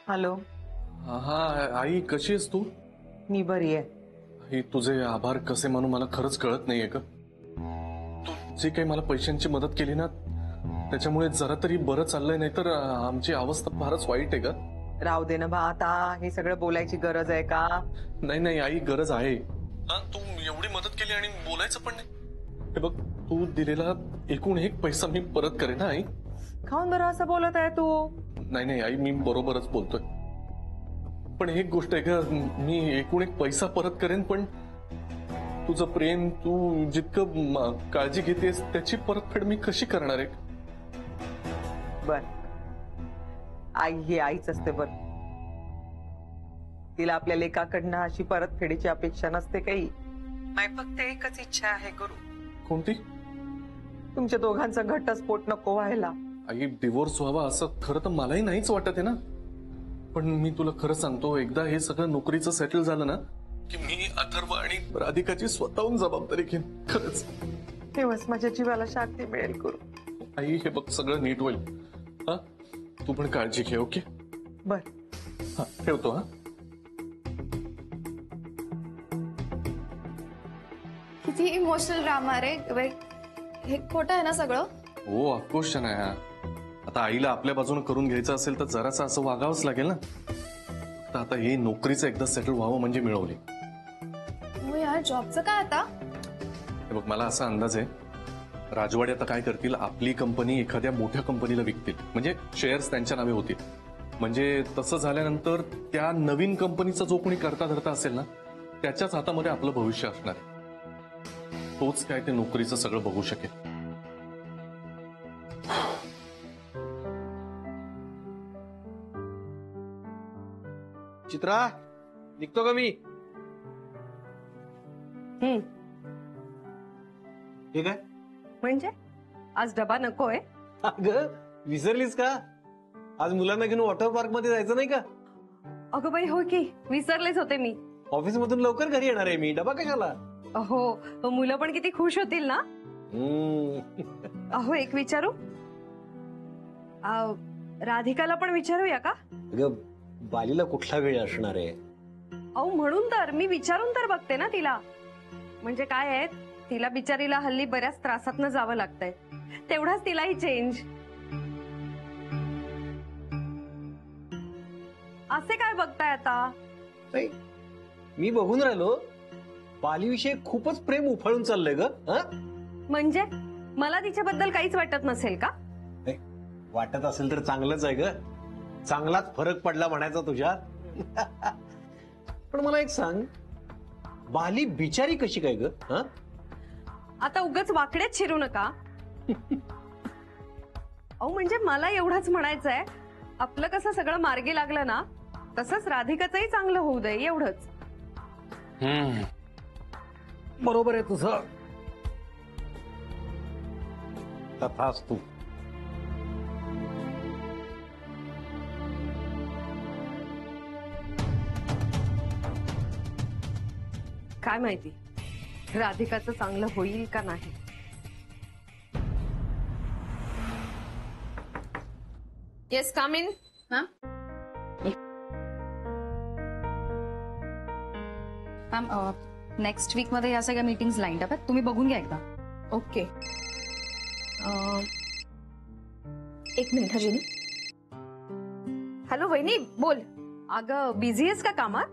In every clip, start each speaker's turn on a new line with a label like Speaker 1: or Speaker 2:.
Speaker 1: Hello.
Speaker 2: हा आई, कशी आहेस तू?
Speaker 1: मी बरी आहे.
Speaker 2: आई, तुझे आभार कसे मानू मला खरंच कळत नाहीये का. तू जे काही मला पैशांची मदत केली ना, त्याच्यामुळे जरा तरी बरं चाललंय, नाहीतर आमची अवस्था फारच वाईट आहे का.
Speaker 1: राहू दे ना बा, आता हे सगळं बोलायची गरज आहे का?
Speaker 2: नाही नाही आई, गरज आहे. तू एवढी मदत केली आणि बोलायचं पण नाही. हे बघ, तू दिलेला एकूण एक पैसा मी परत करेन ना आई.
Speaker 1: खाऊन बरं असं बोलत आहे तू?
Speaker 2: नाही नाही आई, मी बरोबरच बोलतोय. पण एक गोष्ट आहे का, मी एकूण एक पैसा परत करेन, पण तुझं प्रेम, तू जितकं काळजी घेतेस त्याची परतफेड मी कशी करणार आहे.
Speaker 1: बर, आई ही आईच असते. बर, तिला आपल्या लेकाकडनं अशी परतफेडीची अपेक्षा नसते काही. माझी फक्त एकच इच्छा आहे गुरु.
Speaker 2: कोणती?
Speaker 1: तुमच्या दोघांचा घटस्फोट नको व्हायला.
Speaker 2: आई, डिवोर्स व्हावा असं खरं तर मलाही नाहीच वाटत आहे ना. पण मी तुला खरं सांगतो, एकदा हे सगळं नोकरीचं सेटल झालं ना, की मी अथर्व आणि राधिकाची स्वतःहून जबाबदारी घेईन. खरंच
Speaker 1: तेव्हाच माझ्या जीवाला शांती मिळेल गुरु.
Speaker 2: आई, हे बघ, सगळं नीट होईल. हा, तू पण काळजी घे. ओके.
Speaker 1: बर,
Speaker 2: हा, ठेवतो. हा,
Speaker 3: किती इमोशनल ड्रामा रे. हे खोटं आहे ना सगळं?
Speaker 2: हो, ऑफकोर्स शनाया. आता आईला आपल्या बाजूने करून घ्यायचं असेल तर जरासं असं वागावंच लागेल ना. तर आता हे नोकरीचं एकदा सेटल व्हावं म्हणजे मिळवली.
Speaker 3: हो यार, जॉबचं काय आता?
Speaker 2: हे बघ, मला असा अंदाज आहे, राजवाडे आता काय करतील, आपली कंपनी एखाद्या मोठ्या कंपनीला विकतील, म्हणजे शेअर्स त्यांच्या नावे होतील. म्हणजे तसं झाल्यानंतर त्या नवीन कंपनीचा जो कोणी करता धरता असेल ना, त्याच्याच हातामध्ये आपलं भविष्य असणार आहे. तोच काय ते नोकरीचं सगळं बघू शकेल.
Speaker 4: चित्रा, निघतो का मी? ठीक आहे.
Speaker 1: म्हणजे आज डबा नकोय?
Speaker 4: अगं, विसरलीस का? आज मुलांना घेऊन वॉटर पार्क मध्ये जायचं नाही का?
Speaker 5: अगं बाई, हो की, विसरलेच होते मी.
Speaker 4: ऑफिस मधून लवकर घरी येणार आहे मी, डबा कशाला?
Speaker 5: हो, मुलं पण किती खुश होतील ना. अहो, एक विचारू? राधिकाला पण विचारूया का?
Speaker 4: अगं, बालीला कुठला वेळ असणार आहे?
Speaker 5: अहो, म्हणून तर मी विचारून तर बघते ना तिला. म्हणजे काय आहे, तिला बिचारीला हल्ली बऱ्याच त्रासातनं जावं लागतंय, तेवढाच तिलाही चेंज. असे काय बघताय आता?
Speaker 4: नाही, मी बघून राहिलो, बालीविषयी खूपच प्रेम उफाळून चाललंय ग.
Speaker 5: म्हणजे मला तिच्याबद्दल काहीच वाटत नसेल का?
Speaker 4: वाटत असेल तर चांगलंच आहे ग, चांगलाच फरक पडला म्हणायचा तुझ्या. पण मला एक सांग, बाली बिचारी कशी काय ग?
Speaker 5: आता उगाच वाकड्यात शिरू नका. अहो, म्हणजे मला एवढंच म्हणायचंय, आपलं कसं सगळं मार्गी लागलं ना, तसंच राधिकाचंही चांगलं होऊ दे, एवढंच.
Speaker 4: बरोबर आहे तुझं. तथास्तु.
Speaker 5: काय माहिती राधिकाचं चांगलं होईल का नाही.
Speaker 3: Yes, come in.
Speaker 6: Ma'am, next week मध्ये या सगळ्या मीटिंग्स लाईन अप आहेत, तुम्ही बघून घ्या एकदा.
Speaker 3: ओके. एक मिनिट हजिनी. हॅलो वहिनी, बोल.
Speaker 5: अगं, बिझी आहेस का कामात?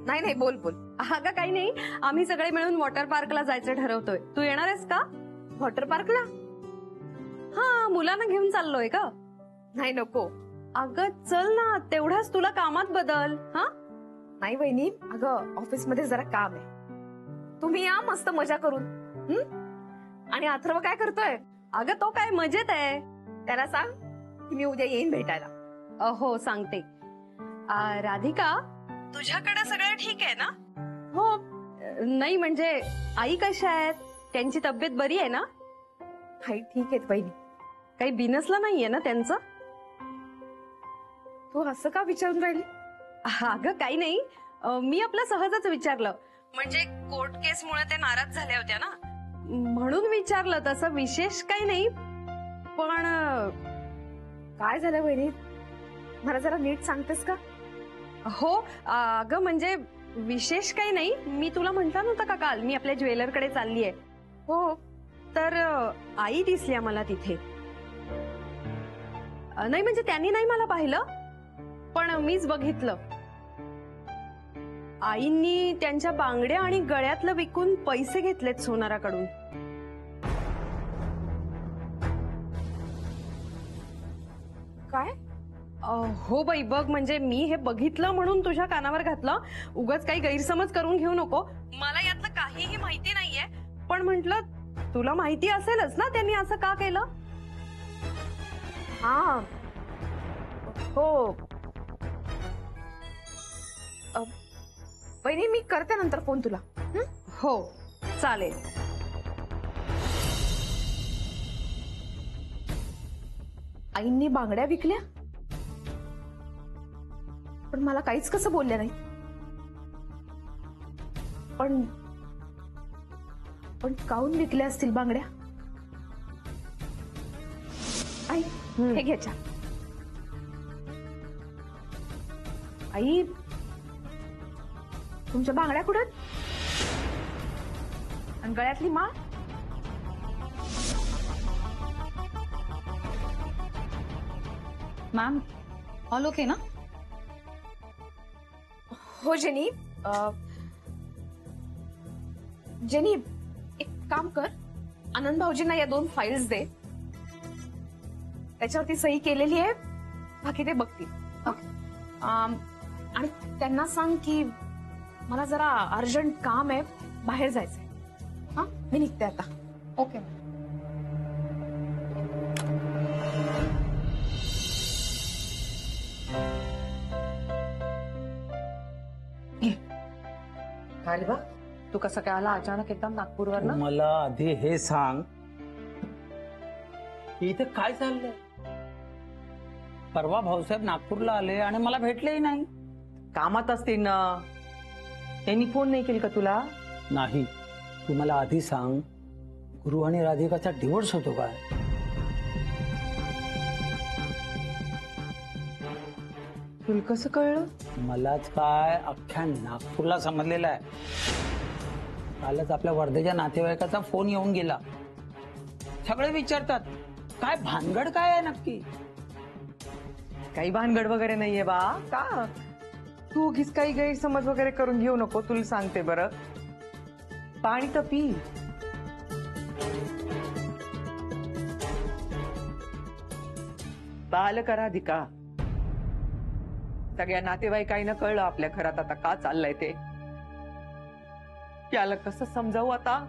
Speaker 3: नाही नाही, बोल बोल.
Speaker 5: अगं काही नाही, आम्ही सगळे मिळून वॉटर पार्कला जायचं ठरवतोय. तू येणार आहेस का?
Speaker 3: वॉटर पार्कला?
Speaker 5: हा, मुलांना घेऊन चाललोय का?
Speaker 3: नाही, नको.
Speaker 5: अगं चल ना, तेवढाच तुला कामात बदल. हा,
Speaker 3: नाही वहिनी, अगं ऑफिस मध्ये जरा काम आहे. तुम्ही या मस्त मजा करून. आणि अथर्व काय करतोय?
Speaker 5: अगं तो काय मजेत आहे.
Speaker 3: त्याला सांग की मी उद्या येईन भेटायला.
Speaker 5: हो, सांगते. राधिका, तुझ्याकडे सगळं ठीक आहे ना?
Speaker 3: हो.
Speaker 5: नाही म्हणजे आई कशा आहेत, त्यांची तब्येत बरी आहे ना?
Speaker 3: हाय, ठीक आहेत वहिनी.
Speaker 5: काही बिनसलं नाहीये ना त्यांचं?
Speaker 3: तू असं का विचारून राहिली?
Speaker 5: अगं काही नाही, मी आपलं सहजच विचारलं. म्हणजे कोर्ट केसमुळे ते नाराज झाल्या होत्या ना, म्हणून विचारलं. तसं विशेष काही नाही. पण
Speaker 3: काय झालं वहिनी? मला जरा नीट सांगतेस का?
Speaker 5: हो अगं म्हणजे विशेष काही नाही. मी तुला म्हटलं नव्हतं का काल मी आपल्या ज्वेलरकडे चालली आहे.
Speaker 3: हो.
Speaker 5: तर आई दिसल्या मला तिथे. नाही म्हणजे त्यांनी नाही मला पाहिलं, पण मीच बघितलं. आईंनी त्यांच्या बांगड्या आणि गळ्यातलं विकून पैसे घेतलेत सोनाराकडून.
Speaker 3: काय?
Speaker 5: हो बाई बघ, म्हणजे मी हे बघितलं म्हणून तुझ्या कानावर घातलं. उगाच काही गैरसमज करून घेऊ नको. मला यातलं काहीही माहिती नाहीये, पण म्हंटल तुला माहिती असेलच ना त्यांनी असं का केलं.
Speaker 3: हा. हो. वहिनी मी करते नंतर फोन तुला.
Speaker 5: हो चालेल.
Speaker 3: आईंनी बांगड्या विकल्या, पण मला काहीच कसं बोलल्या नाही. पण काऊन विकल्या असतील बांगड्या? आई हे घ्यायच्या. आई तुमच्या बांगड्या कुठे? आणि गळ्यातली माळ?
Speaker 6: मॅम ऑल ओके ना?
Speaker 3: हो जेनी. जेनी एक काम कर, आनंद भाऊजींना या 2 फाईल्स दे. त्याच्यावरती सही केलेली आहे, बाकी ते बघतील. आणि त्यांना सांग की मला जरा अर्जंट काम आहे, बाहेर जायचंय. हा मी निघते आता.
Speaker 6: ओके.
Speaker 1: अरे वा, तू कसं काय आला अचानक एकदम नागपूरवर ना?
Speaker 4: मला आधी हे सांग की इथे काय चाललंय? परवा भाऊसाहेब नागपूरला आले आणि मला भेटलेही नाही.
Speaker 1: कामात असतील ना. त्यांनी फोन नाही केला का तुला?
Speaker 4: नाही. तू मला आधी सांग, गुरु आणि राधिकाचा डिवोर्स होतो काय?
Speaker 1: तुला कसं कळलं?
Speaker 4: मलाच काय, अख्ख्या नागपूरला समजलेलं आहे. कालच आपल्या वर्धेच्या नातेवाईकाचा फोन येऊन गेला. सगळे विचारतात काय भानगड काय आहे नक्की.
Speaker 1: काही भानगड वगैरे नाहीये बा. का तू उगीच काही गैरसमज वगैरे करून घेऊ नको. तुला सांगते बरं, पाणी तर पी. बाल करा अधिका. सगळ्या नातेवाईकांना कळलं आपल्या घरात आता का चाललंय ते. त्याला कसं समजावू आता?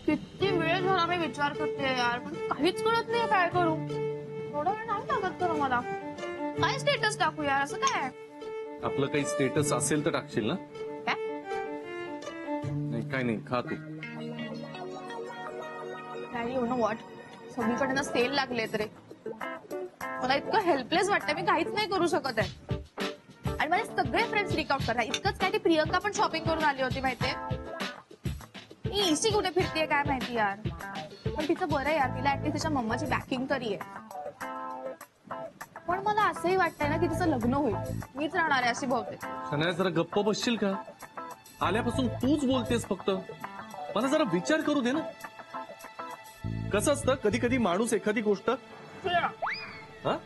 Speaker 7: किती वेळ झाला मी विचार करते यार, पण काहीच कळत नाही काय करू. थोडा वेळ नाही लागत तर मला. काय स्टेटस टाकू यार, असं काय?
Speaker 2: आपलं काही स्टेटस असेल तर टाकशील ना?
Speaker 7: काय?
Speaker 2: नाही काय नाही, खा तू.
Speaker 7: नाही यू नो व्हॉट, सगळीकडे ना सेल लागले रे. मला इतकं हेल्पलेस वाटतं, मी काहीच नाही करू शकत आहे. आणि माझे सगळे फ्रेंड्स लीक आउट करतात. इतकंच काय, ती प्रियंका पण शॉपिंग करून आली होती माहितीये. इसी कुठे फिरतीये काय माहिती यार. पण तिचं बरं यार, तिला ऍटलीस्ट तिच्या मम्माची बॅकिंग तरी आहे. पण मला असंही वाटतंय ना की तिचं लग्न होईल, मीच राहणार आहे अशी बहुतेक.
Speaker 2: शनाया जरा गप्प बसशील का? आल्यापासून तूच बोलतेस फक्त. मला जरा विचार करू दे ना. कसं असतं, कधी कधी माणूस एखादी गोष्ट हा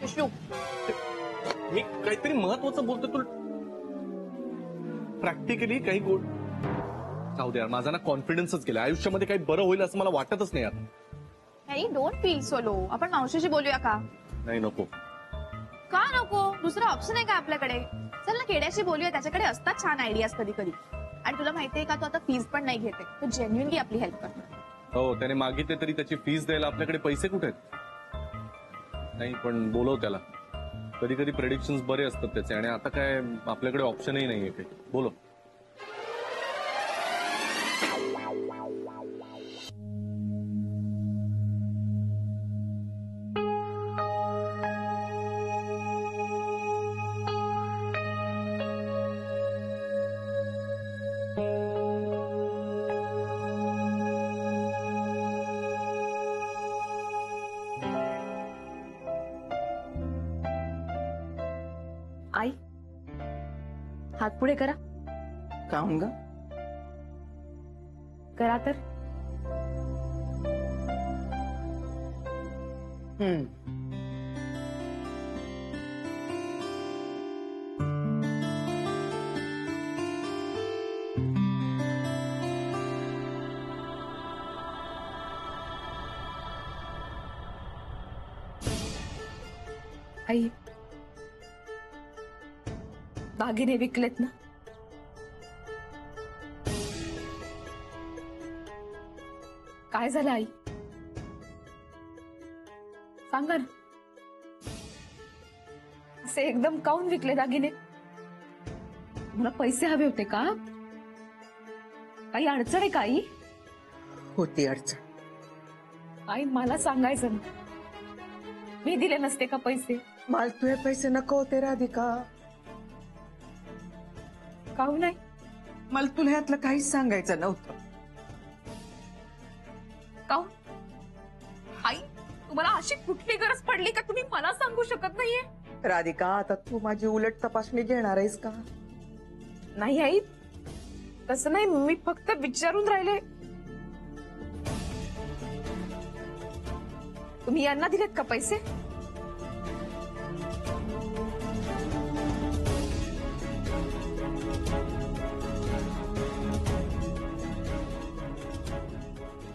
Speaker 7: इश्यू.
Speaker 2: मी काहीतरी महत्वाचं बोलतो तुला. प्रॅक्टिकली काही जाऊ दे यार, माझा ना कॉन्फिडन्सच गेला. आयुष्यामध्ये काही बरं होईल असं मला वाटतच नाही यार.
Speaker 7: नाही डोंट फील सो लो. आपण मावशीशी बोलूया का?
Speaker 2: नाही नको.
Speaker 7: का नको? दुसरा ऑप्शन आहे का आपल्याकडे? चल ना केड्याशी बोलूया, त्याच्याकडे असतात छान आयडियाज कधी कधी. आणि तुला माहितीये का, तो आता फीज पण नाही घेते. तो जेन्युइनली आपली हेल्प करतो.
Speaker 2: हो, त्याने मागितले तरी त्याची फीस द्यायला आपल्याकडे पैसे कुठे आहेत? नाही, पण बोलव त्याला. कधी कधी प्रेडिक्शन्स बरे असतात त्याचे, आणि आता काय आपल्याकडे ऑप्शनही नाहीये काही. बोलव.
Speaker 3: आई, हात पुढे करा.
Speaker 1: काहून ग?
Speaker 3: करा तर. आई, दागिने विकलेत ना? काय झालं आई? सांगा ना. असे एकदम काऊन विकले दागिने? मला पैसे हवे होते का? काही अडचण आहे का आई?
Speaker 1: होती अडचण.
Speaker 3: आई, मला सांगायचं ना. मी दिले नसते का पैसे?
Speaker 1: मला तुझे पैसे नको होते राधिका.
Speaker 3: काहून नाही?
Speaker 1: मला तुला यातलं काहीच सांगायचं नव्हतं.
Speaker 3: काहून? आई, तुम्हाला अशी कुठली गरज पडली का तुम्ही मला सांगू शकत नाहीये?
Speaker 1: राधिका, आता तू माझी उलट तपासणी घेणार आहेस का?
Speaker 3: नाही आई, तसं नाही. मी फक्त विचारून राहिले. तुम्ही यांना दिलेत का पैसे?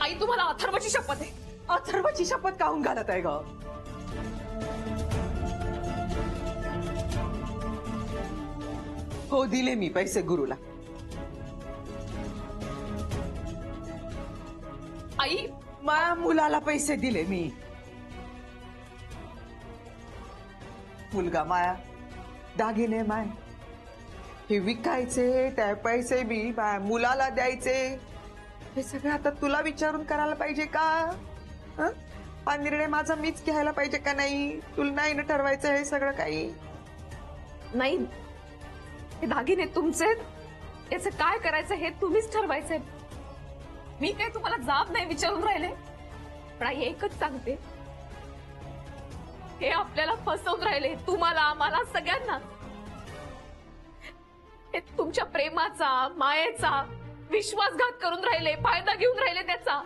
Speaker 3: आई, तुम्हाला अथर्वची शपथ आहे.
Speaker 1: अथर्वची शपथ काहून घालत आहे ग? हो, दिले मी पैसे गुरुला.
Speaker 3: आई,
Speaker 1: माझ्या मुलाला पैसे दिले मी. मुलगा माया, दागिने माय, हे विकायचे, त्या पैसे मी माझ्या मुलाला द्यायचे. हे सगळं आता तुला विचारून करायला पाहिजे का? हं? हा निर्णय माझा मीच घ्यायला पाहिजे का नाही? तुला नाही ना ठरवायचं हे सगळं काही?
Speaker 3: नाही, हे दागिने तुमचे. याचं काय करायचं हे तुम्हीच ठरवायचंय. मी काय तुम्हाला जाब नाही विचारून राहिले. पण आई, एकच सांगते, हे आपल्याला फसवून राहिले. तुम्हाला, मला, सगळ्यांना. हे तुमच्या प्रेमाचा, मायेचा विश्वासघात करून राहिले. फायदा घेऊन राहिले त्याचा.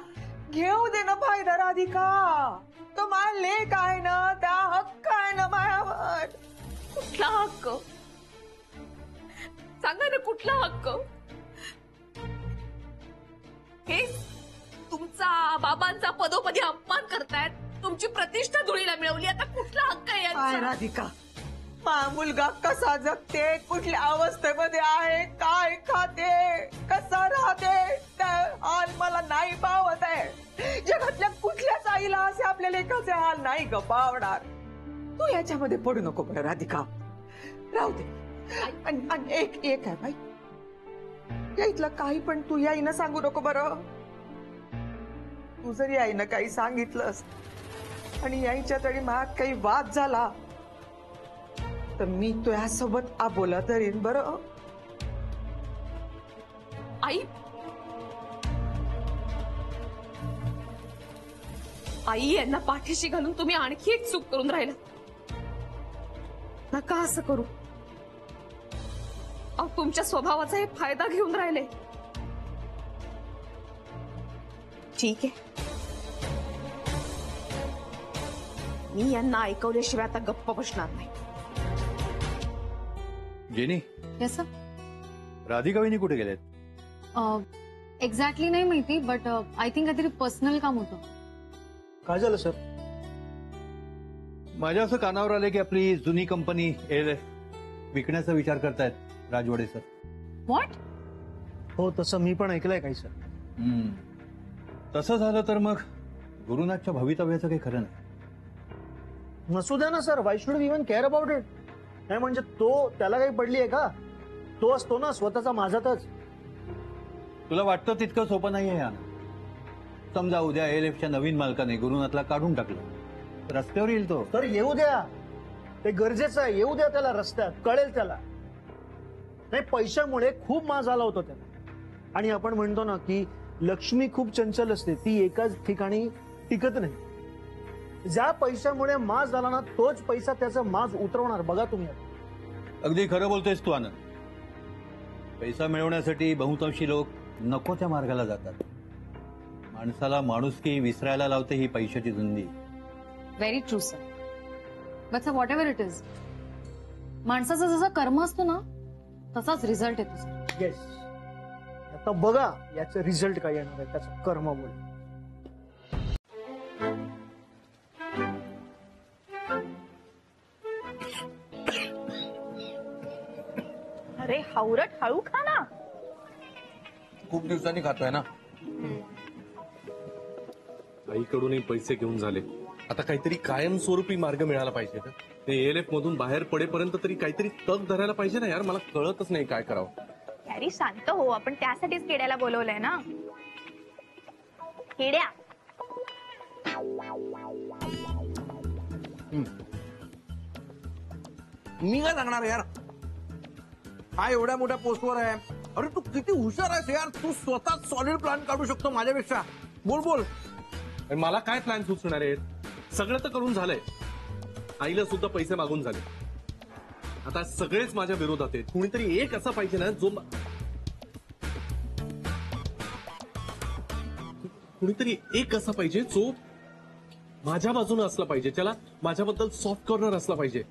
Speaker 1: घेऊ दे ना फायदा राधिका. तो माझा लेक आहे ना, त्या हक्क आहे ना मायावर.
Speaker 3: कुठला हक्क? सांगा ना, कुठला हक्क? हे तुमचा, बाबांचा पदोपदी अपमान करतायत. तुमची प्रतिष्ठा धुळीला मिळवली. आता कुठला हक्क आहे
Speaker 1: काय
Speaker 3: यांचा?
Speaker 1: राधिका, माझा मुलगा कसा जगते, कुठल्या अवस्थेमध्ये आहे, काय खाते, कसा राहते, त्या हाल मला नाही पावत आहे. जगातल्या कुठल्याच आईला असे आपल्या लेकाचे हाल नाही ग पावणार. तू याच्यामध्ये पडू नको बरं राधिका. राहू दे. आणि एक आहे बाई, या इथलं काही पण तू याईनं सांगू नको बरं. तू जरी आईनं काही सांगितलंस आणि याईच्या तरी माझ्यात काही वाद झाला तर मी तुझ्यासोबत आबोला धरीन बरं.
Speaker 3: आई, आई, यांना पाठीशी घालून तुम्ही आणखी एक चूक करून राहिला. नका असं करू. अहो, तुमच्या स्वभावाचा हे फायदा घेऊन राहिले. ठीक आहे, मी यांना ऐकवल्याशिवाय आता गप्प बसणार नाही.
Speaker 8: Jenny,
Speaker 6: yes sir.
Speaker 8: राधिका वहिनी कुठे गेलेत?
Speaker 6: एक्झॅक्टली नाही माहिती, बट आय थिंक काहीतरी पर्सनल काम होतं.
Speaker 8: काय झालं सर? माझ्या असं कानावर आलंय की आपली जुनी कंपनी विकण्याचा विचार करतायत राजवाडे सर.
Speaker 6: व्हॉट?
Speaker 9: हो, तसं मी पण ऐकलंय काही सर.
Speaker 8: तसं झालं तर मग गुरुनाथच्या भवितव्याचं काही खरं नाही.
Speaker 9: नसू द्या ना sir, why should we even care about it? नाही म्हणजे त्याला काही पडली आहे का? तो असतो ना स्वतःचा माझातच.
Speaker 8: तुला वाटतं तितकं सोपं नाही आहे आनंद. समजा उद्या ALFच्या नवीन मालकाने गुरुनाथला काढून टाकलं, रस्त्यावर येईल तो.
Speaker 9: तर येऊ द्या, ते गरजेचं आहे. येऊ द्या त्याला रस्त्यात, कळेल त्याला. नाही, पैशामुळे खूप माज आला होता त्याला. आणि आपण म्हणतो ना की लक्ष्मी खूप चंचल असते, ती एकाच ठिकाणी टिकत नाही. ज्या पैशामुळे माज झाला ना, तोच पैसा त्याचा माज उतरवणार. बघा तुम्ही.
Speaker 8: अगदी खरं बोलतोयस तू आनंद. पैसा मिळवण्यासाठी बहुतांशी लोक नको त्या मार्गाला जातात. माणसाला माणुसकी विसरायला लावते ही पैशाची धुंदी.
Speaker 6: Very true sir. But sir whatever it is, माणसाचा जसा कर्म असतो ना तसाच रिझल्ट येतो सर.
Speaker 9: येस. आता बघा याचं रिझल्ट काय येणार आहे त्याचं कर्मामुळे.
Speaker 7: अरे हावरट, हळू खा ना.
Speaker 10: खूप दिवसांनी खातोय ना.
Speaker 2: आईकडूनही पैसे घेऊन झाले. आता काहीतरी कायमस्वरूपी मार्ग मिळाला पाहिजे ना. ते ALF मधून बाहेर पडेपर्यंत तरी काहीतरी तग धरायला पाहिजे ना यार. मला कळतच नाही काय करावं.
Speaker 7: अरे शांत हो, आपण त्यासाठीच केड्याला बोलवलंय ना. केड्या,
Speaker 10: मी काय सांगणार यार, हा एवढ्या मोठ्या पोस्टवर आहे. अरे तू किती हुशार आहेस यार. तू स्वतः सॉलिड प्लॅन काढू शकतो माझ्यापेक्षा. बोल बोल.
Speaker 2: आणि मला काय प्लॅन सुचणार आहेत? सगळं तर करून झालंय. आईला सुद्धा पैसे मागून झाले. आता सगळेच माझ्या विरोधात आहेत. कुणीतरी एक असा पाहिजे ना जो कुणीतरी एक असा पाहिजे जो माझ्या बाजूने असला पाहिजे. त्याला माझ्याबद्दल सॉफ्ट कॉर्नर असला पाहिजे.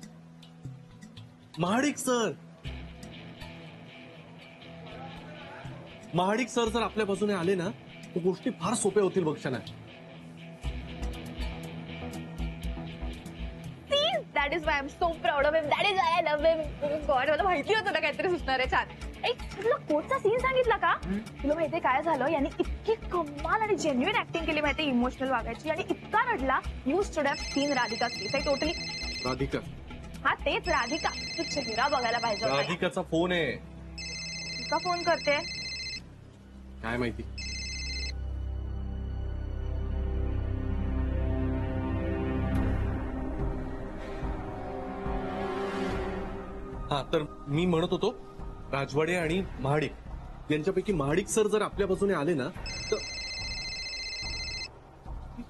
Speaker 2: महाडिक सर जर आपल्या बाजूने आले ना तर गोष्टी फार सोप्या होतील बघ ना.
Speaker 7: That is why I am so proud of him. That is I love him. God, मला माहिती होतं ना काहीतरी सुचणार आहे. छान. तुला कोचचा सीन सांगितला का? तुला माहितीये काय झालं? याने इतकी कमाल आणि जेन्युइन ऍक्टिंग केली माहितीये, इमोशनल वागायची. आणि इतका रडला. You should have seen Radhika case. I totally.
Speaker 2: Radhika?
Speaker 7: हा तेच राधिका. तू चेहरा बघायला पाहिजे होता.
Speaker 2: राधिकाचा फोन आहे.
Speaker 7: का फोन करते?
Speaker 2: काय माहिती. हा तर मी म्हणत होतो, राजवाडे आणि महाडिक यांच्यापैकी महाडिक सर जर आपल्या बाजूने आले ना तर.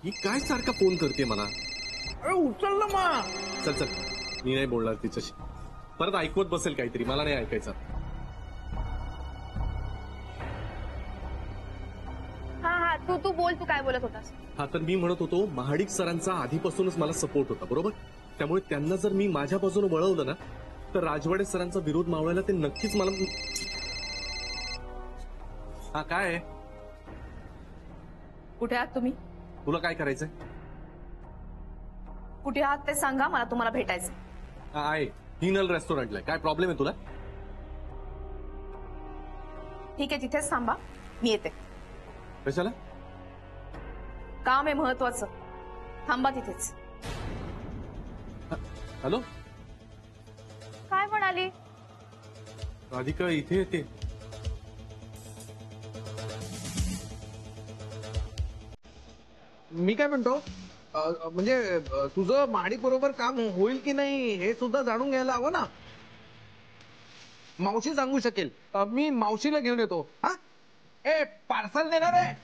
Speaker 2: ही काय सारखा फोन करते मला.
Speaker 10: अरे उचल ना मा.
Speaker 2: चल चल, मी नाही बोलणार तिच्याशी. परत ऐकवत बसेल काहीतरी, मला नाही ऐकायचं.
Speaker 7: हा हा, तू बोल. तू काय बोलत होतास?
Speaker 2: हा तर मी म्हणत होतो, महाडिक सरांचा आधीपासूनच मला सपोर्ट होता बरोबर. त्यामुळे त्यांना जर मी माझ्या बाजूने वळवलं ना तर राजवाडे सरांचा विरोध मावळायला ते नक्कीच मला. हा काय आहे?
Speaker 3: कुठे आहात तुम्ही?
Speaker 2: तुला काय करायचंय?
Speaker 3: कुठे आहात ते सांगा, मला तुम्हाला भेटायचं.
Speaker 2: हा आहे, हिनल रेस्टॉरंटला. काय प्रॉब्लेम आहे तुला?
Speaker 3: ठीक आहे, तिथेच थांबा, मी येते.
Speaker 2: कशाला?
Speaker 3: काम आहे महत्वाचं. थांबा तिथेच.
Speaker 2: हॅलो,
Speaker 7: काय म्हणाली?
Speaker 2: राधिका इथे येते.
Speaker 10: मी काय म्हणतो, म्हणजे तुझं महाडिक बरोबर काम होईल की नाही हे सुद्धा जाणून घ्यायला हवं ना. मावशी सांगू शकेल. मी मावशीला घेऊन येतो. हा, पार्सल देणार आहे.